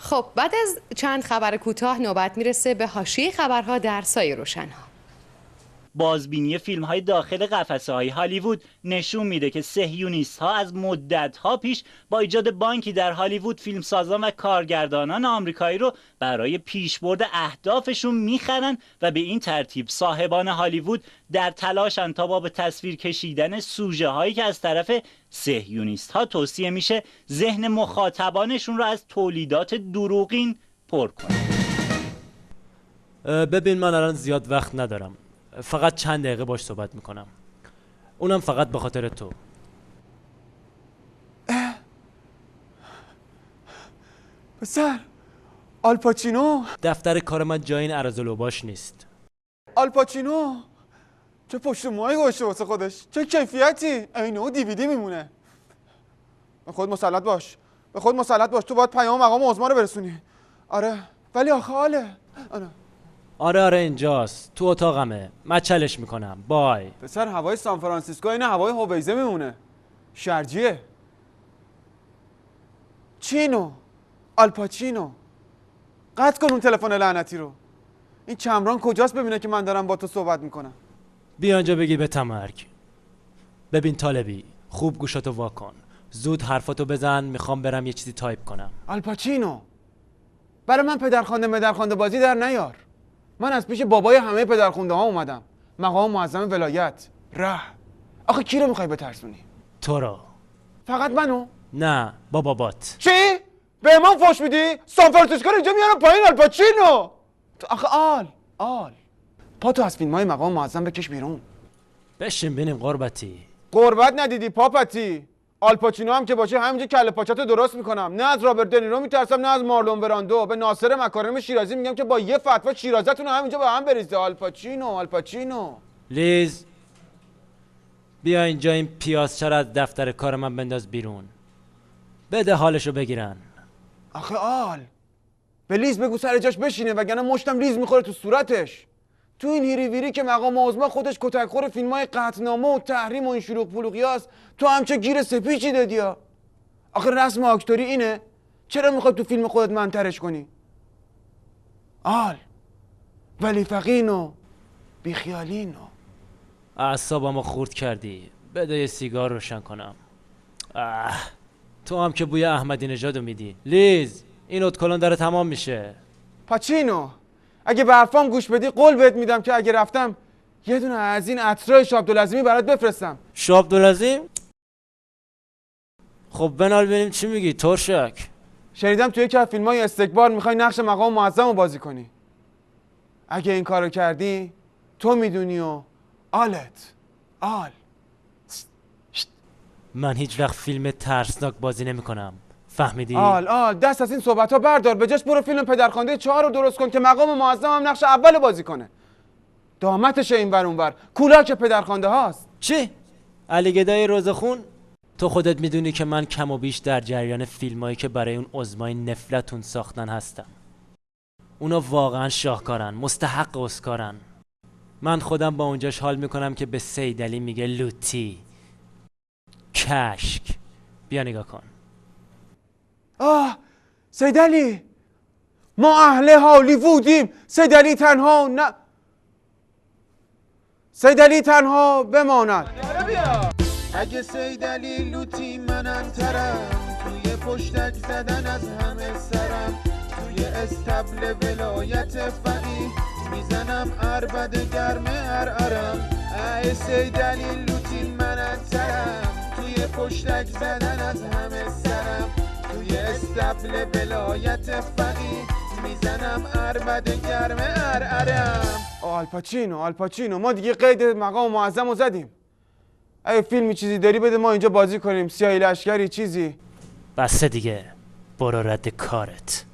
خب بعد از چند خبر کوتاه نوبت میرسه به حاشیه خبرها در سایه روشن‌ها. بازبینی فیلم‌های داخل قفسه‌های هالیوود نشون میده که صهیونیست‌ها از مدت‌ها پیش با ایجاد بانکی در هالیوود فیلمسازان و کارگردانان آمریکایی رو برای پیشبرد اهدافشون میخرن و به این ترتیب صاحبان هالیوود در تلاشن تا با به تصویر کشیدن سوژه‌هایی که از طرف صهیونیست‌ها توصیه میشه ذهن مخاطبانشون رو از تولیدات دروغین پر کنن. ببین من الان زیاد وقت ندارم، فقط چند دقیقه باش صحبت میکنم، اونم فقط به خاطر تو. پسر آلپاچینو، دفتر کار من جای این ارزلوباش نیست. آلپاچینو چه پشت موهایی گوشه واسه خودش، چه کیفیتی، اینو دیویدی میمونه. به خود مسلط باش، به خود مسلط باش، تو باید پیام مقام عظما رو برسونی. آره ولی آخه حاله. آره اینجاست، تو اتاقمه، مچلش میکنم. بای. پسر هوای سان فرانسیسکو این هوای هویزه میمونه، شرجیه. چینو، آلپاچینو، قطع کن اون تلفن لعنتی رو. این چمران کجاست ببینه که من دارم با تو صحبت میکنم؟ بیا اینجا بگی به تمرگ. ببین طالبی، خوب گوشاتو واکن، زود حرفاتو بزن، میخوام برم یه چیزی تایپ کنم. آلپاچینو، برای من پدرخوانده بازی در نیار. من از پیش بابای همه پدرخونده ها اومدم، مقام معظم ولایت. آخه کی رو میخوای بترسونی؟ تو رو. فقط منو؟ نه با بابات. چی؟ به من فوش میدی؟ سان فرانسیسکو رو اینجا میارم پایین. آلپاچینو تو آخه آل پاتو از فیلم های مقام معظم بکش بیرون. بشین بینیم قربتی. قربت ندیدی پاپتی. آلپاچینو هم که باشه همینجا کله پاچتو درست میکنم. نه از رابرت دنیرو میترسم نه از مارلون براندو. به ناصر مکارم شیرازی میگم که با یه فتوا شیرازتون رو همینجا به هم بریزه. آلپاچینو. لیز بیا اینجا این پیازچه از دفتر کار من بنداز بیرون. بده حالشو بگیرن. آخه به لیز بگو سر جاش بشینه وگرنه مشتم لیز میخوره تو صورتش. تو این هیری ویری که مقام عظما خودش کتکخور فیلمای قطعنامه و تحریم و این شلوغ پلوغیاست، تو همچه گیر سپیچی دادی ها. آخه رسم آکتوری اینه؟ چرا میخوای تو فیلم خودت منترش کنی؟ ولی فقینو بیخیالینو. اعصابمو خورد کردی. بده یه سیگار روشن کنم. تو هم که بوی احمدی نژادو میدی. لیز این ادکلون داره تمام میشه. پاچینو اگه به حرفام گوش بدی قول بهت میدم که اگه رفتم یه دونه از این عطرای شابدالعظیمی برات بفرستم. شابدالعظیم؟ خب بنال ببینیم چی میگی ترشک. شنیدم توی یکی از فیلمای استکبار میخوای نقش مقام معظم رو بازی کنی. اگه این کارو کردی تو میدونی و من هیچ وقت فیلم ترسناک بازی نمیکنم، فهمیدی؟ دست از این صحبت ها بردار، به جاش برو فیلم پدرخوانده 4 رو درست کن که مقام معظم هم نقش اول بازی کنه. دامتشه این ور اون ور، کولاک پدرخوانده هاست. چی؟ علی گدای روزخون؟ تو خودت میدونی که من کم و بیش در جریان فیلمایی که برای اون عظمای نفلتون ساختن هستم. اونا واقعا شاهکارن، مستحق اسکارن. من خودم با اونجاش حال میکنم که به سیدعلی میگه لوتی کشک. بیا نگاه کن. سیدعلی، ما اهل هالیوودیم. سیدعلی تنها بماند. اگه سیدعلی لوتی منم ترم، توی پشتک زدن از همه سرم، توی استبل ولایت فقیه میزنم عربد گرم ارعرم. ای سیدعلی لوتی منم ترم، توی پشتک زدن از همه سرم، توی استبل ولایت فقیه میزنم عربد گرم ارعرم. آلپاچینو ما دیگه قید مقام معظم رو زدیم. اگه فیلمی چیزی داری بده ما اینجا بازی کنیم، سیاهی لشکری چیزی. بسه دیگه، برو رد کارت.